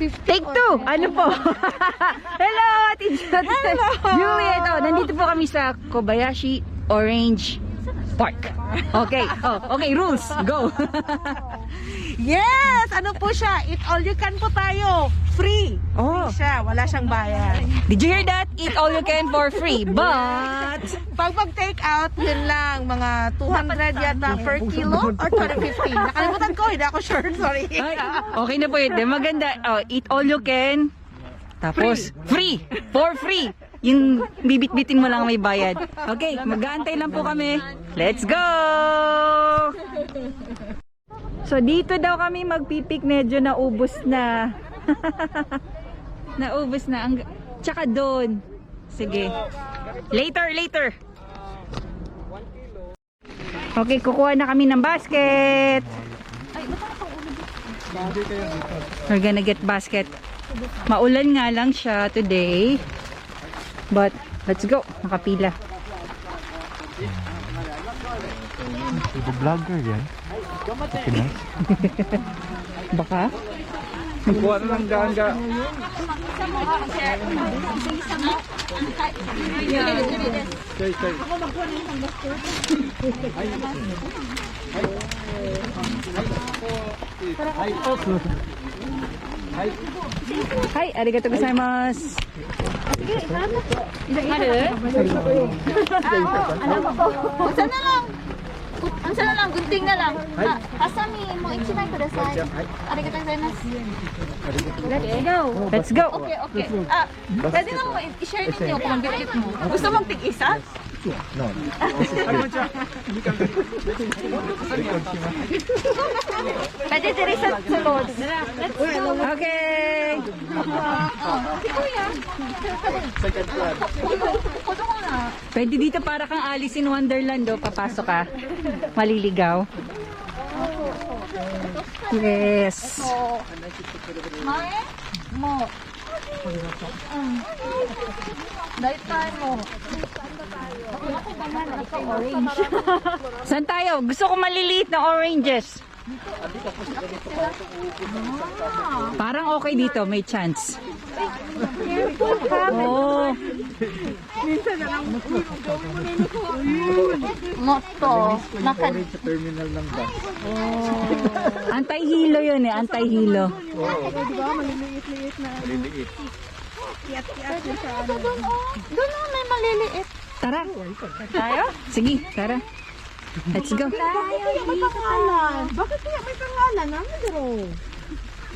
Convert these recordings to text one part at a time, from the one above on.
Take two! Ano po? Hello, Ate Jot. Hello! Juliet, nandito po kami sa Kobayashi Orange Park. Okay, okay, rules, go! Yes! Ano po siya? Eat all you can po tayo. Free. Oh. Free siya. Wala siyang bayad. Did you hear that? Eat all you can for free, but... Pag mag-take out, yun lang. Mga 200 yata per kilo or 250. Nakalimutan ko. Hindi ako sure. Sorry. Ay, okay na po yun. Maganda. Eat all you can. Tapos, free. For free. Yung bibit-bitin mo lang may bayad. Okay, mag-aantay lang po kami. Let's go! So, dito daw kami magpipik. Medyo naubos na. Naubos na. Tsaka doon. Sige. Later. Okay, kukuha na kami ng basket. We're gonna get basket. Maulan nga lang siya today. But, let's go. Nakapila. The vlogger yan. Okay na. Baka? Kuha na lang ganga. Hi, arigatou gozaimasu. Ansa na lang, gunting na lang. Asami mo ichinai kudasai. Arigatou gozaimasu. Let's go. Okay. Pwede lang mo i-share ninyo kung ang bitbit mo. Gusto mong tig-isa? Pwede diri sa sulod. Okay. Si Kuya. Kudo ko na. Pwede dito para kang Alice in Wonderland, oh. Papasok ka. Maliligaw. Yes. Mae? Mo. Dahil tayo mo. Ako ba man naka-orange? Saan tayo? Gusto ko maliliit na oranges. Parang okay dito, may chance. Oh. Motto. Sa terminal ng bus. Anti-hilo yun eh, anti-hilo. Maliliit. Doon may maliliit. Tara. Tayo? Sige, tara. Let's go. Bakit kaya may pangalan? Ano dito?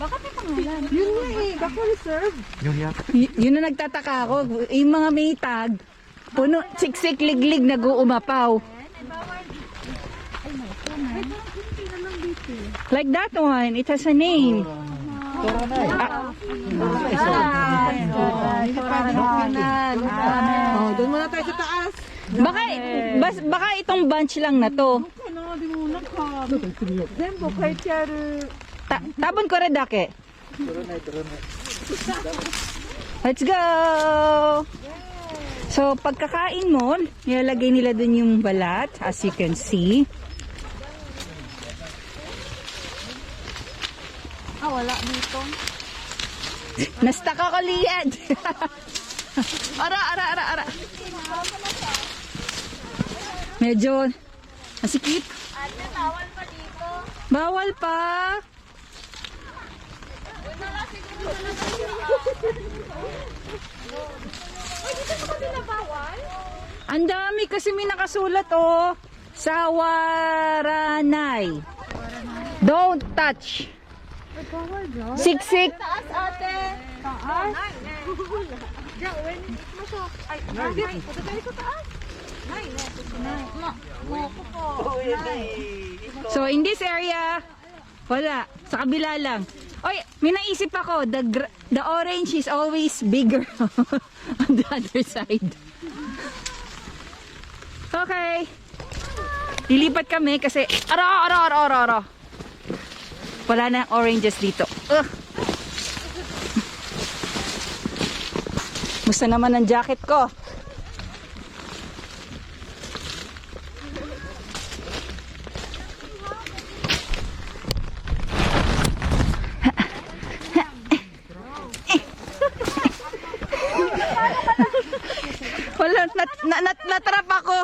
Bakit may pangalan? Yun nga eh. Bako reserve. Yung yata. Yun na nagtataka ako. Yung mga may tag, puno, siksik, liglig, nag-uumapaw. Like that one, it has a name. Doon muna tayo sa taas. Baka itong bunch lang na to. Zenbo, kaitiaru. Tabon ko rin dake. Let's go! So, pagkakain mo, nilalagay nila dun yung balat, as you can see. Wala dito. Nasta ka kaliyad! Ara! Medyo masikip. Ate, bawal pa dito. Bawal pa! Ang dami kasi may nakasulat, oh. Sawaranay. Don't touch. Siksik. Taas, ate. Taas? Ay, punta tayo sa taas. So, in this area, wala. Sa kabila lang. Oy, may naisip ako. The orange is always bigger on the other side. Okay. Lilipat kami kasi ara. Wala na oranges dito. Musta naman ang jacket ko? natrap ako.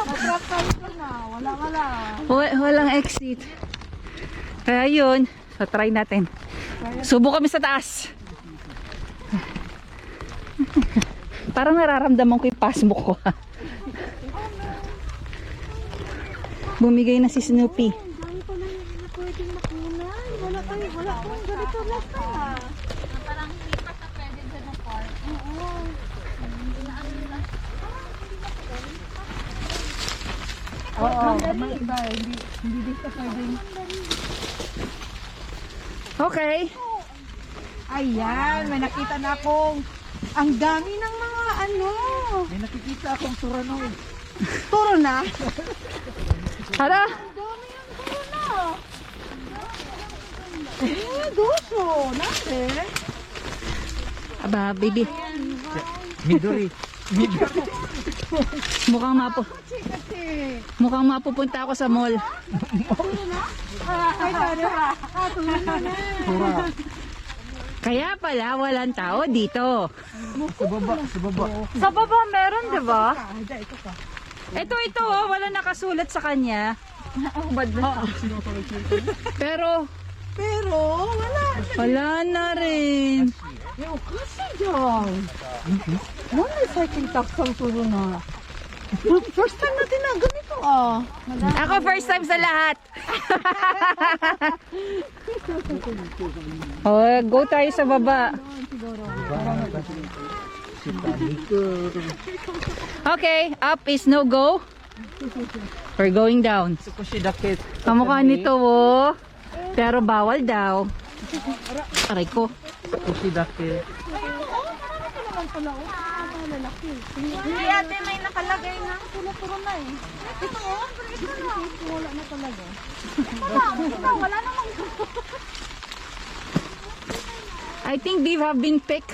Natrap ka na. Wala. Walang exit. Kaya yun. So, try natin. Subo kami sa taas. Parang nararamdaman ko yung pasmo ko. Bumigay na si Snoopy. Dami pa lang na pwedeng makunan. Wala pong ganito last time ah. Parang hindi pa sa pwede dyan ng park. Oo. Okay. Ayan, may nakita na akong ang dami ng mga ano. May nakikita akong Turanoy. Turo na. Hala. Gusto. Nase. Aba, baby. Midori. Mukhang mapupunta ako sa mall. Ay, taro ha. Turo na. Tura. Kaya pala walang tao dito. Sa baba. Sa baba meron, di ba? Ito, wala nakasulat sa kanya. Pero, wala na rin. Yo, kasi dyan. Wala sa aking taksang turo na. First time natin na ganito ah. Ako first time sa lahat. Go tayo sa baba. Okay, up is no go. We're going down. Sukushidakit. Kamukha nito, oh. Pero bawal daw. Aray ko. Sukushidakit. Hindi ate may nakalagay na. Puro na eh. Ito oh. Ito na. Wala na talaga. Wala namang. I think they have been picked.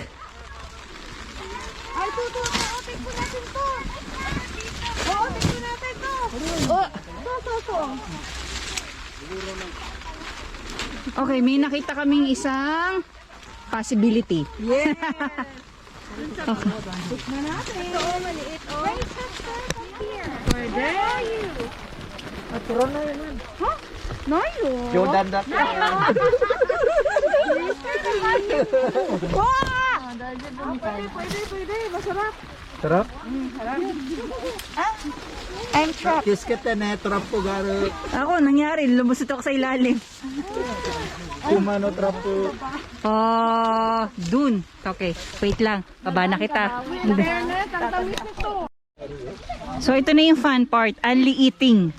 Ay, ito. Take po natin to. Oo, take po natin to. Oh. Okay, may nakita kaming isang possibility. Yeah. Ito oh, maliit oh. Wait, sister, come here. Pwede. Turanoy man. Nayo. Jordan dat. Pwede. Masarap. Sarap. I'm trapped. Kisket na trap po garo. Ako, nangyari, lumusot ako sa ilalim. Kumano trap po. Dun. Okay, wait lang. Baba na kita. Fairness, ang tamis nito. So, ito na yung fun part. Only eating.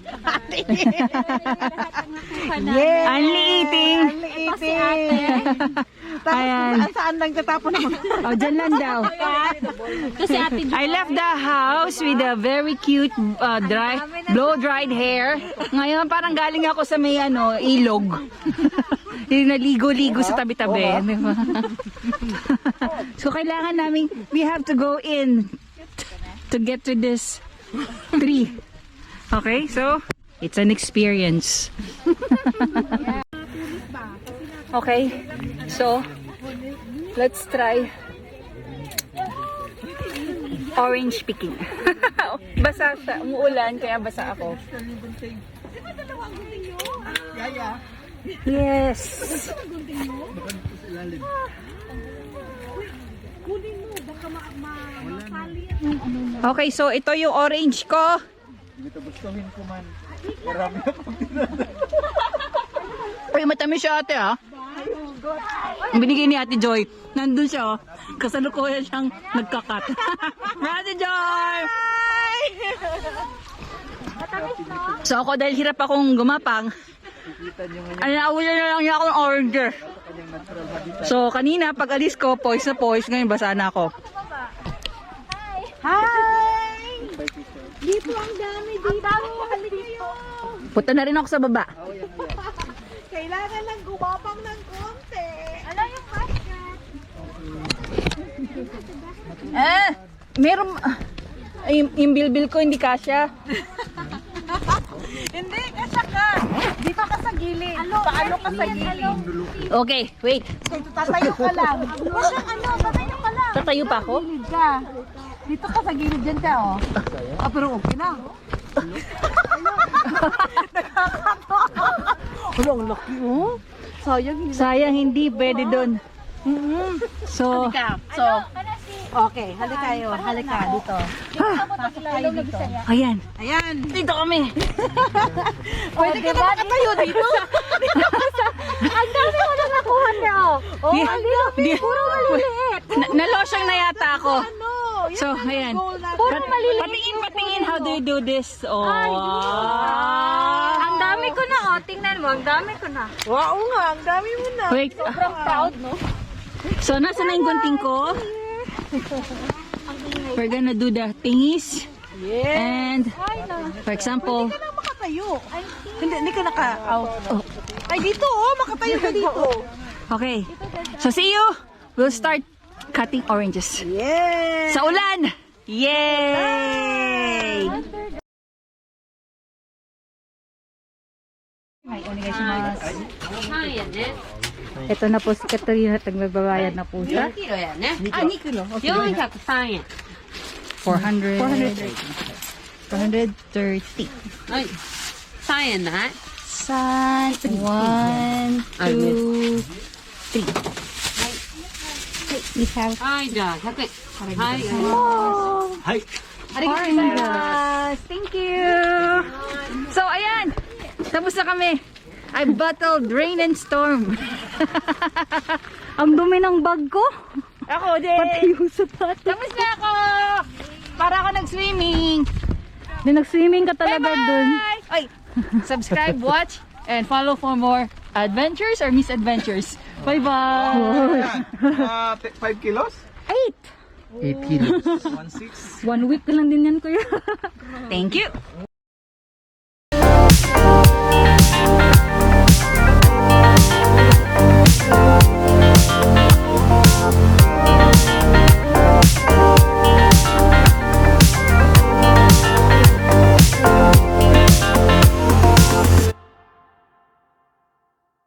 Yeah. Only eating. Ayan. Saan lang tatapon naman? Oh, dyan lang daw. Kasi ate I left the house with a very cute blow-dried hair. Ngayon, parang galing ako sa may ilog. Yung naligo-ligo sa tabi-tabi. Di ba? So, kailangan namin, we have to go in to get to this tree. Okay, so, it's an experience. Okay, so, let's try orange picking. Basa siya, umuulan, kaya basa ako. Yes! Okay, so ito yung orange ko. Dito gustuhin ko man. Marami akong Ay, matamis siya ate ha. Ang binigay ni Ate Joy. Nandun siya oh. Kasalukuyan siyang nagkakat. Ate Joy! So ako dahil hirap akong gumapang, naulan na lang niya ako ng orange. So kanina pag alis ko, poise na poise. Ngayon basa na ako. Hi! Dito ang dami dito. Halik kayo. Punta na rin ako sa baba. Kailangan lang gumapang ng konti. Ala yung basket. Meron... yung bilbil ko hindi kasya. Hindi, kasa ka. Dito ka sa gilid. Paano ka sa gilid? Okay, wait. Tatayo ka lang. Patayo ka lang. Tatayo pa ako? Gilid ka. Dito ka sa gilid dyan ka, oh. Ah, pero okay na. Wala, ang laki, oh. Sayang, hindi. Sayang hindi pwede doon. So, So, okay, halika kayo. Halika dito. Pasok tayo dito. ayan. Ayan. Dito kami. Pwede ka na nakatayo dito. Ang dami mo na nakuha niya, oh. Oh, Di- ang dami. di- Puro maliliit. Nalosyang na yata ako. Ano? Yan So, ang ayan. goal natin. Puro maliliit. Patingin, how do you do this? Oh. Ang dami ko na, oh. Tingnan mo, ang dami ko na. Wow nga, ang dami mo na. Wait. Sobrang proud, no? So, nasa na yung gunting ko? We're gonna do the thingies. Yeah. And, for example, Hindi ka na makatayo. Hindi ka naka-out. Ay, dito, oh. Makatayo ka dito. okay. So, see you. We'll start cutting oranges. Yeah. Sa ulan! Yay! Ito na po si Katarina at nagbabayad na po siya. 2 kilo. Okay. 403円。 400. 430. はい。3円ない San, 1, 2, 3. We have はい、じゃあ100円。はい。はい。oranges. Thank you. So, ayan. Tapos na kami. I battled rain and storm. Ang dumi ng bag ko. Ako din. Pati yung sapatos. Tapos na ako. Para ako nag-swimming. Nag-swimming ka talaga dun. Ay, subscribe, watch, and follow for more adventures or misadventures. Bye-bye. 5 kilos? 8. 8 kilos. 1.6. 1 week lang din yan, kuya. Thank you.